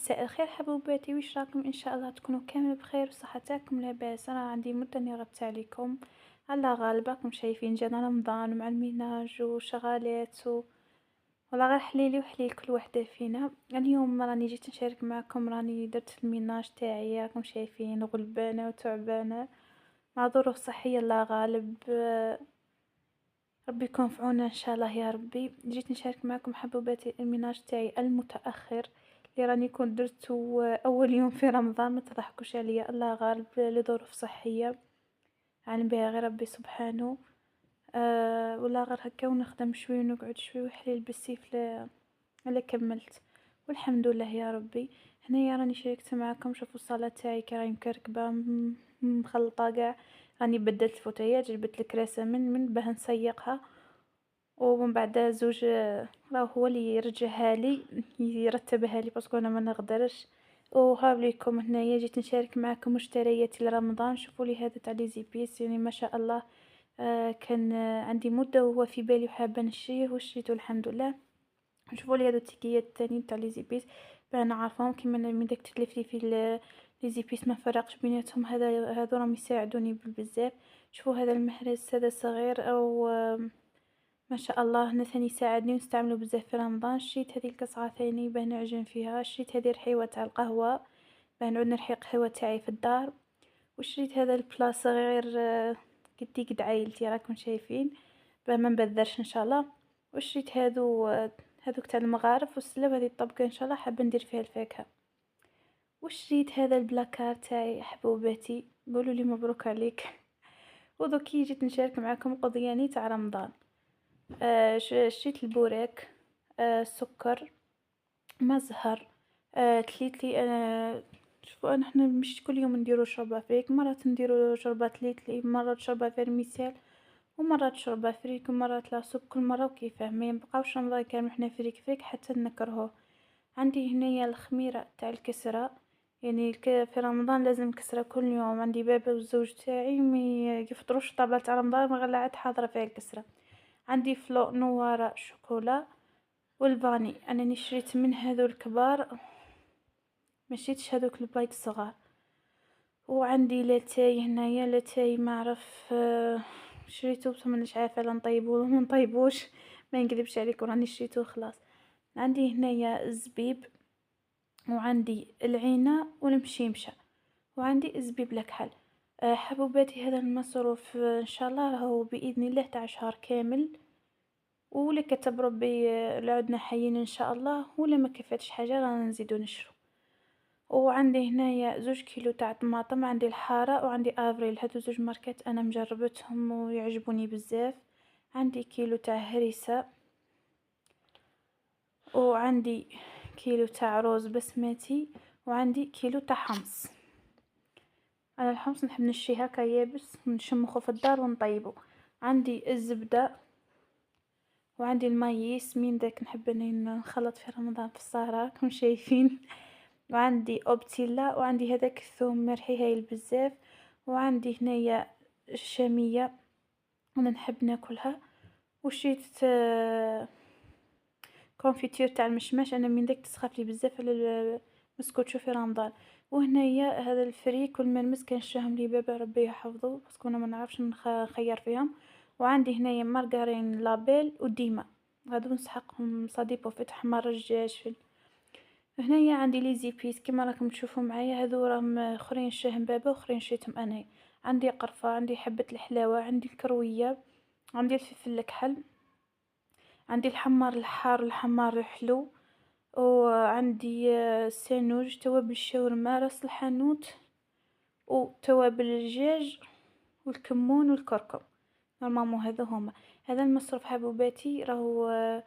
مساء الخير حبوباتي، واش راكم؟ ان شاء الله تكونوا كامل بخير وصحتكم لاباس. انا عندي مده اني غبت عليكم، الله غالب. راكم شايفين جانا رمضان ومع الميناج وشغالات والله غير حليلي وحليل كل وحده فينا. اليوم راني جيت نشارك معكم، راني درت الميناج تاعي، راكم شايفين غلبانه وتعبانه مع ظروف صحيه الله غالب. ربي يكون في عوننا ان شاء الله يا ربي. جيت نشارك معكم حبوباتي الميناج تاعي المتاخر اللي راني كنت درته اول يوم في رمضان. ما تضحكوش عليا، الله غالب لظروف صحيه عالم بها غير ربي سبحانه. ولا غير هكا ونخدم شوي ونقعد شوي وحليل بالسيف لا كملت، والحمد لله يا ربي. هنايا راني شاركت معكم، شوفوا الصاله تاعي كي راهي مكركبه مخلطه كاع. راني بدلت الفوتيات، جبت الكراسه من باه نسيقها، ومن بعد زوج راه هو اللي يرجعها لي يرتبها لي باسكو انا ما نقدرش. وهاوليكم هنايا جيت نشارك معكم مشترياتي لرمضان. شوفوا لي هذا تاع لي زيبيس، يعني ما شاء الله. كان عندي مده وهو في بالي وحابه نشريه وشريته الحمد لله. شوفوا لي هذو التيكيات التانيين تاع لي زيبيس باه نعرفهم كيما من داك تتلف لي في لي زيبيس ما فرقش بيناتهم. هذا راهم يساعدوني بزاف. شوفوا هذا المهرس هذا صغير او ما شاء الله هنا ثاني يساعدني ونستعمله بزاف في رمضان. شريت هذه القصعه ثاني باه نعجن فيها. شريت هذه الرحيوه تاع القهوه باه نعود نرحي قهوه تاعي في الدار. وشريت هذا البلا صغير قدي قد عايلتي راكم شايفين باه ما نبذرش ان شاء الله. وشريت هذوك تاع المغارف والسلة، وهذه الطبقة ان شاء الله حابه ندير فيها الفاكهه. وشريت هذا البلاكار تاعي حبوباتي، قولوا لي مبروك عليك. ودوكي جيت نشارك معكم قضياني تاع رمضان. شريت البوراك، السكر، ما زهر، تليتلي. شوفوا نحنا مش كل يوم نديرو شوربه فريك، مرات نديرو شوربه تليتلي، مرات شوربه فيرميسيل، ومرات شوربه فريك، ومرات لا سوب. كل مره وكيفاه، ما يبقاوش رمضان كامل حنا فريك حتى نكرهوه. عندي هنايا الخميره تاع الكسره، يعني في رمضان لازم كسره كل يوم. عندي بابا والزوج تاعي ما يفطروش الطابله تاع رمضان غير عاد حاضره فيها الكسره. عندي فلو نواره شوكولا والفاني، انا شريت من هذو الكبار، ما شريتش هذوك البايت الصغار. وعندي لاتاي هنايا، لاتاي ما اعرف شريته بس مانيش عارفه لا نطيبوه ولا ما نطيبوش، ما نكذبش عليكم راني شريته خلاص. عندي هنايا الزبيب، وعندي العينه والمشيمشه، وعندي الزبيب الكحل. حبوباتي هذا المصروف ان شاء الله راهو باذن الله تاع شهر كامل، ولا كتب ربي العدنا حيين ان شاء الله، ولا ما كفاتش حاجه رانا نزيدو نشرو. وعندي هنايا 2 كيلو تاع طماطم، عندي الحاره وعندي افريل، هادو زوج ماركات انا مجربتهم ويعجبوني بزاف. عندي كيلو تاع هريسه، وعندي كيلو تاع روز بسمتي، وعندي كيلو تاع حمص. انا الحمص نحب نشيه هكا يابس نشمخه في الدار ونطيبه. عندي الزبده، وعندي المايس من داك نحب اني نخلط في رمضان في السهره راكم شايفين. وعندي اوبتيلا، وعندي هذاك الثوم مرحي هايل بزاف. وعندي هنايا الشاميه انا نحب ناكلها. وشريت كونفيتير تاع المشماش، انا من داك تسخف لي بزاف على المسكوتشو في رمضان. وهنايا هذا الفريك والمرمس كان شراهم لي بابا ربي يحفظه، باسكو انا ما نعرفش نخير فيهم. وعندي هنايا مارغرين لابيل وديما، هادو نسحقهم صديبو في تحمر الدجاج في. هنايا عندي لي زيبيس كيما راكم تشوفوا معايا، هذو راهم اخرين شراهم بابا واخرين شريتهم انا. عندي قرفه، عندي حبه الحلاوه، عندي الكرويه، عندي الفلفل الكحل، عندي الحمار الحار والحمار الحلو، وعندي سانوج، توابل الشاورما، راس الحانوت، وتوابل الدجاج، والكمون والكركم. نورمالمون هذا هما. هذا المصروف حبوباتي راهو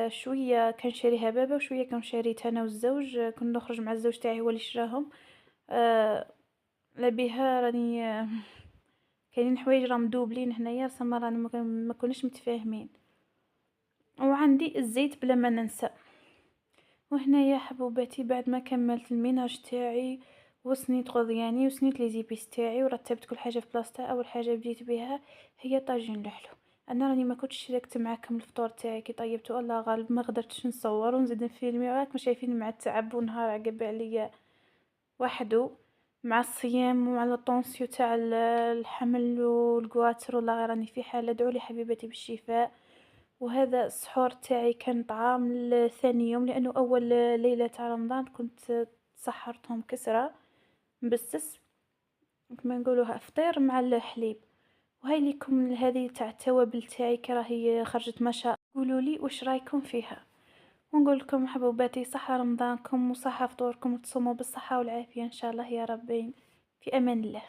شويه كان شاريها بابا وشويه كان شاريتها انا والزوج. كنا نخرج مع الزوج تاعي هو اللي شراهم. لا بها راني كاينين حوايج راهم مدوبلين هنايا سما راني ما كناش متفاهمين. وعندي الزيت بلا ما ننسى. وهنايا حبوباتي بعد ما كملت الميناج تاعي وصنيت غضياني وصنيت لي زيبيس تاعي ورتبت كل حاجه في بلاصتها، اول حاجه بديت بها هي طاجين الحلو. أنا راني ما كنتش شاركت معاكم الفطور تاعي كي طيبته، الله غالب ما قدرتش نصور ونزيد نفيلمي، راكم شايفين مع التعب ونهار عقب عليا وحدو، مع الصيام ومع الطونسيو تاع الحمل والقواتر، والله غير راني في حالة. ادعولي حبيبتي بالشفاء. وهذا السحور تاعي كان طعام لثاني يوم، لأنه أول ليلة تاع رمضان كنت سحرتهم كسرة مبسس كما نقولوها فطير مع الحليب. وهاي ليكم هذه تاع التوابل تاعي كي راهي خرجت ما شاء. قولولي واش رايكم فيها، ونقول لكم حبوباتي صحة رمضانكم وصحة فطوركم وتصوموا بالصحة والعافية إن شاء الله يا ربي. في أمان الله.